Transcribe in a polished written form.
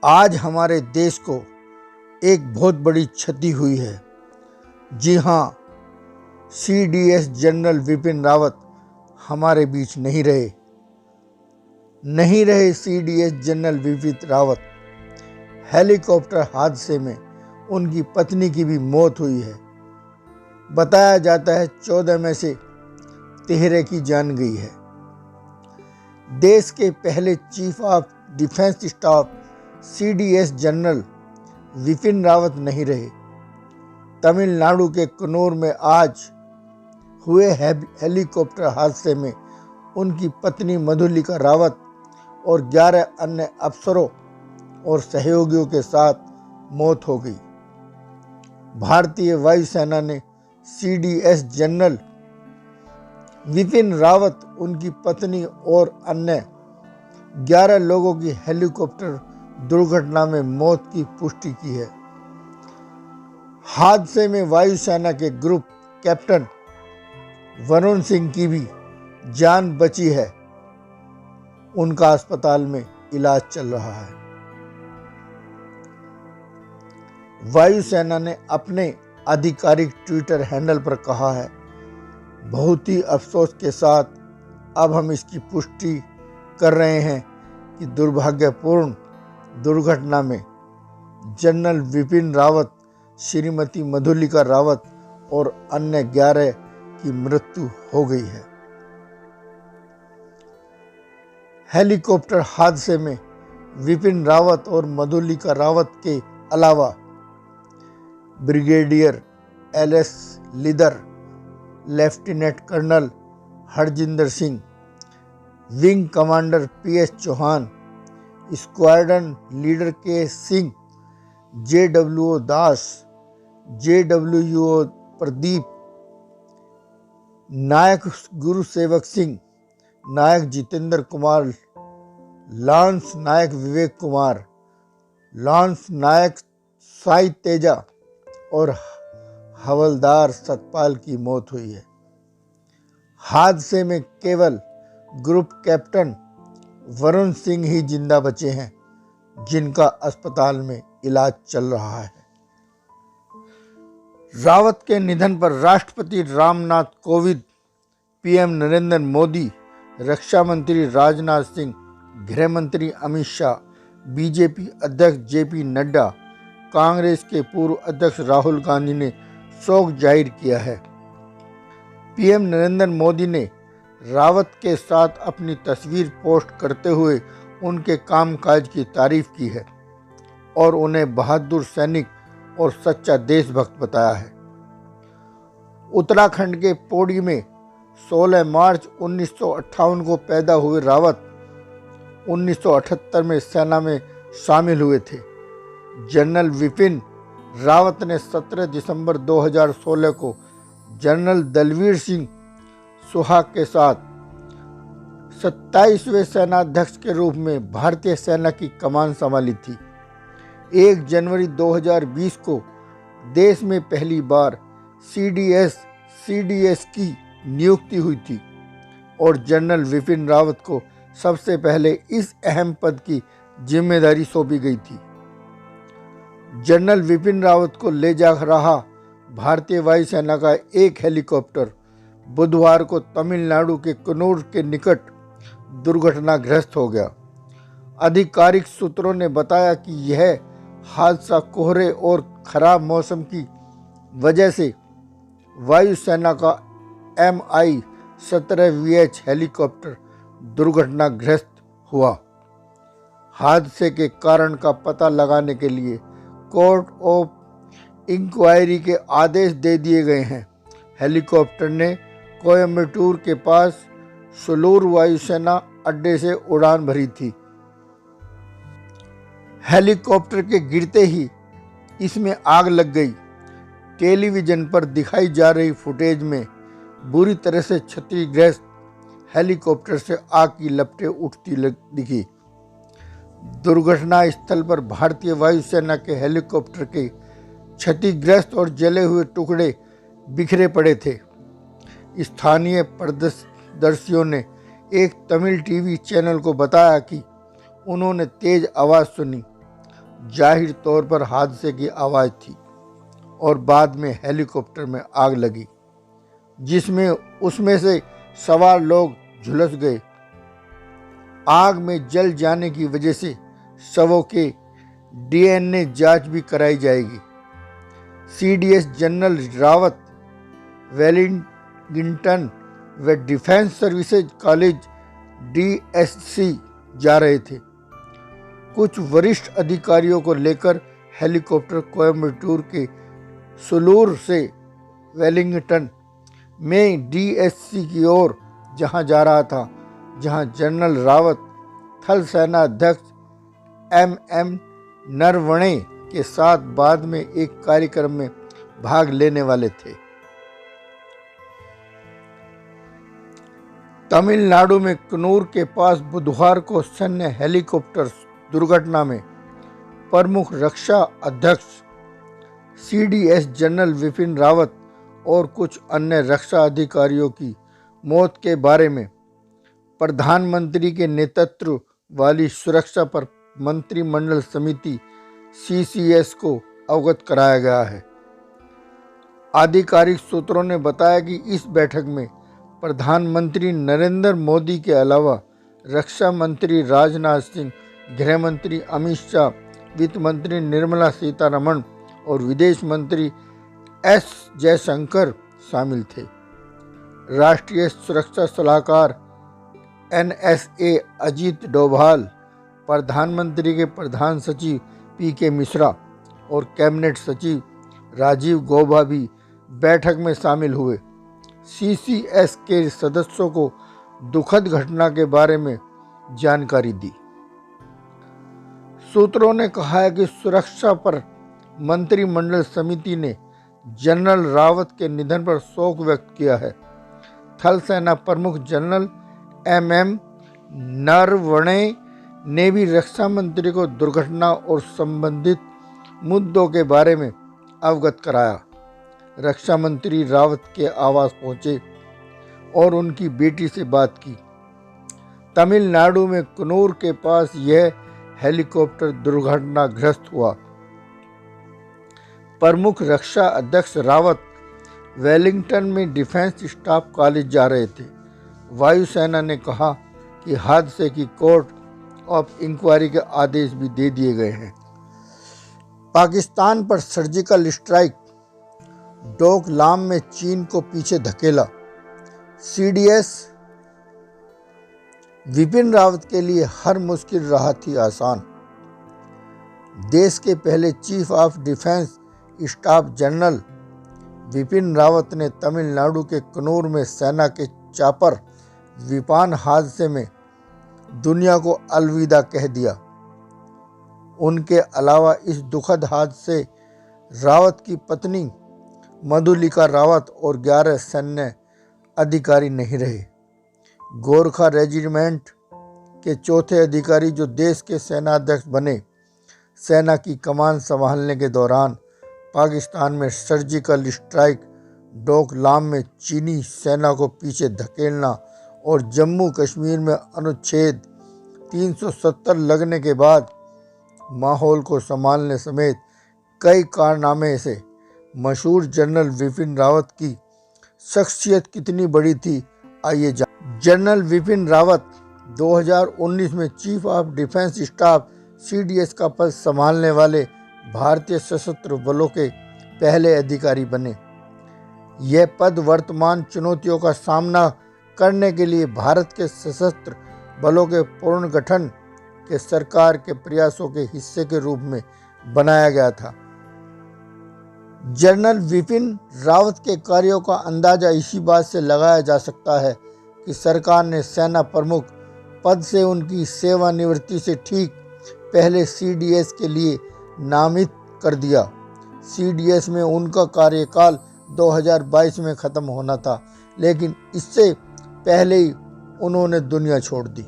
आज हमारे देश को एक बहुत बड़ी क्षति हुई है। जी हाँ, सीडीएस जनरल विपिन रावत हमारे बीच नहीं रहे CDS general Vipin Rawat. Helicopter हादसे में उनकी पत्नी की भी मौत हुई है। बताया जाता है 14 में से 13 की जान गई है। देश के पहले chief of defence staff CDS general Vipin Rawat नहीं रहे। तमिलनाडु के कन्नौर में आज हुए हेलीकॉप्टर हादसे में उनकी पत्नी मधुलिका रावत और 11 अन्य अफसरों और सहयोगियों के साथ मौत हो गई। भारतीय वायुसेना ने सीडीएस जनरल विपिन रावत, उनकी पत्नी और अन्य 11 लोगों की हेलीकॉप्टर दुर्घटना में मौत की पुष्टि की है। हादसे में वायुसेना के ग्रुप कैप्टन वरुण सिंह की भी जान बची है। उनका अस्पताल में इलाज चल रहा है। वायुसेना ने अपने आधिकारिक ट्विटर हैंडल पर कहा है, बहुत ही अफसोस के साथ अब हम इसकी पुष्टि कर रहे हैं कि दुर्भाग्यपूर्ण दुर्घटना में जनरल विपिन रावत, श्रीमती मधुलिका रावत और अन्य 11 की मृत्यु हो गई है। हेलीकॉप्टर हादसे में विपिन रावत और मधुलिका रावत के अलावा brigadier L S Lidder, lieutenant colonel Harjinder Singh, wing commander P S Chauhan, squadron leader K Singh, JWO Das, JWO Pradeep, Naik Guru Sewak Singh, Naik Jitendra Kumar, lance Naik Vivek Kumar, lance Naik Sai Teja और हवलदार सतपाल की मौत हुई है। हादसे में केवल ग्रुप कैप्टन वरुण सिंह ही जिंदा बचे हैं, जिनका अस्पताल में इलाज चल रहा है। रावत के निधन पर राष्ट्रपति रामनाथ कोविंद, पीएम नरेंद्र मोदी, रक्षा मंत्री राजनाथ सिंह, गृह मंत्री अमित शाह, बीजेपी अध्यक्ष जेपी नड्डा, कांग्रेस के पूर्व अध्यक्ष राहुल गांधी ने शोक जाहिर किया है। पीएम नरेंद्र मोदी ने रावत के साथ अपनी तस्वीर पोस्ट करते हुए उनके कामकाज की तारीफ की है और उन्हें बहादुर सैनिक और सच्चा देशभक्त बताया है। उत्तराखंड के पौड़ी में 16 मार्च 1958 को पैदा हुए रावत 1978 में सेना में शामिल हुए थे। जनरल विपिन रावत ने 17 दिसंबर 2016 को जनरल दलवीर सिंह सुहाग के साथ 27वें सेनाध्यक्ष के रूप में भारतीय सेना की कमान संभाली थी। 1 जनवरी 2020 को देश में पहली बार सीडीएस की नियुक्ति हुई थी और जनरल विपिन रावत को सबसे पहले इस अहम पद की जिम्मेदारी सौंपी गई थी। जनरल विपिन रावत को ले जा रहा भारतीय वायुसेना का एक हेलीकॉप्टर बुधवार को तमिलनाडु के कन्नौर के निकट दुर्घटनाग्रस्त हो गया। आधिकारिक सूत्रों ने बताया कि यह हादसा कोहरे और खराब मौसम की वजह से वायुसेना का Mi-17VH हेलीकॉप्टर दुर्घटनाग्रस्त हुआ। हादसे के कारण का पता लगाने के लिए कोर्ट ऑफ इंक्वायरी के आदेश दे दिए गए हैं। हेलीकॉप्टर ने कोयम्बटूर के पास सुलूर वायुसेना अड्डे से उड़ान भरी थी। हेलीकॉप्टर के गिरते ही इसमें आग लग गई। टेलीविजन पर दिखाई जा रही फुटेज में बुरी तरह से क्षतिग्रस्त हेलीकॉप्टर से आग की लपटें उठती दिखी। दुर्घटना स्थल पर भारतीय वायुसेना के हेलीकॉप्टर के क्षतिग्रस्त और जले हुए टुकड़े बिखरे पड़े थे। स्थानीय प्रदर्शियों ने एक तमिल टीवी चैनल को बताया कि उन्होंने तेज आवाज़ सुनी जाहिर तौर पर हादसे की आवाज़ थी और बाद में हेलीकॉप्टर में आग लगी, जिसमें उसमें से सवार लोग झुलस गए। आग में जल जाने की वजह से शवों के डीएनए जांच भी कराई जाएगी। सीडीएस जनरल रावत वेलिंगटन व डिफेंस सर्विसेज कॉलेज डीएससी जा रहे थे। कुछ वरिष्ठ अधिकारियों को लेकर हेलीकॉप्टर कोयम्बटूर के सुलूर से वेलिंगटन में डीएससी की ओर जहां जा रहा था, जहां जनरल रावत थल सेना अध्यक्ष एमएम नरवणे के साथ बाद में एक कार्यक्रम में भाग लेने वाले थे। तमिलनाडु में कन्नूर के पास बुधवार को सैन्य हेलीकॉप्टर दुर्घटना में प्रमुख रक्षा अध्यक्ष सीडीएस जनरल विपिन रावत और कुछ अन्य रक्षा अधिकारियों की मौत के बारे में प्रधानमंत्री के नेतृत्व वाली सुरक्षा पर मंत्रिमंडल समिति सीसीएस को अवगत कराया गया है। आधिकारिक सूत्रों ने बताया कि इस बैठक में प्रधानमंत्री नरेंद्र मोदी के अलावा रक्षा मंत्री राजनाथ सिंह, गृह मंत्री अमित शाह, वित्त मंत्री निर्मला सीतारमण और विदेश मंत्री एस जयशंकर शामिल थे। राष्ट्रीय सुरक्षा सलाहकार एनएसए अजीत डोभाल, प्रधानमंत्री के प्रधान सचिव पीके मिश्रा और कैबिनेट सचिव राजीव गौबा भी बैठक में शामिल हुए। सीसीएस के सदस्यों को दुखद घटना के बारे में जानकारी दी। सूत्रों ने कहा है कि सुरक्षा पर मंत्रिमंडल समिति ने जनरल रावत के निधन पर शोक व्यक्त किया है। थल सेना प्रमुख जनरल एमएम नरवणे ने भी रक्षा मंत्री को दुर्घटना और संबंधित मुद्दों के बारे में अवगत कराया। रक्षा मंत्री रावत के आवास पहुंचे और उनकी बेटी से बात की। तमिलनाडु में कन्नूर के पास यह हेलीकॉप्टर दुर्घटनाग्रस्त हुआ। प्रमुख रक्षा अध्यक्ष रावत वेलिंगटन में डिफेंस स्टाफ कॉलेज जा रहे थे। वायुसेना ने कहा कि हादसे की कोर्ट ऑफ इंक्वायरी के आदेश भी दे दिए गए हैं। पाकिस्तान पर सर्जिकल स्ट्राइक, डोकलाम में चीन को पीछे धकेला। सीडीएस विपिन रावत के लिए हर मुश्किल रहा थी आसान। देश के पहले chief of defence staff general Vipin Rawat ने तमिलनाडु के कन्नूर में सेना के चापर विमान हादसे में दुनिया को अलविदा कह दिया। उनके अलावा इस दुखद हादसे रावत की पत्नी मधुलिका रावत और 11 सैन्य अधिकारी नहीं रहे। गोरखा रेजिमेंट के चौथे अधिकारी जो देश के सेनाध्यक्ष बने, सेना की कमान संभालने के दौरान पाकिस्तान में सर्जिकल स्ट्राइक, डोकलाम में चीनी सेना को पीछे धकेलना और जम्मू कश्मीर में अनुच्छेद 370 लगने के बाद माहौल को संभालने समेत कई कारनामे से मशहूर जनरल विपिन रावत की शख्सियत कितनी बड़ी थी, आइए जनरल विपिन रावत 2019 में chief of defence staff CDS का पद संभालने वाले भारतीय सशस्त्र बलों के पहले अधिकारी बने। यह पद वर्तमान चुनौतियों का सामना करने के लिए भारत के सशस्त्र बलों के पुनर्गठन के सरकार के प्रयासों के हिस्से के रूप में बनाया गया था। जनरल विपिन रावत के कार्यों का अंदाजा इसी बात से लगाया जा सकता है कि सरकार ने सेना प्रमुख पद से उनकी सेवानिवृत्ति से ठीक पहले सीडीएस के लिए नामित कर दिया। सीडीएस में उनका कार्यकाल 2022 में ख़त्म होना था, लेकिन इससे पहले ही उन्होंने दुनिया छोड़ दी।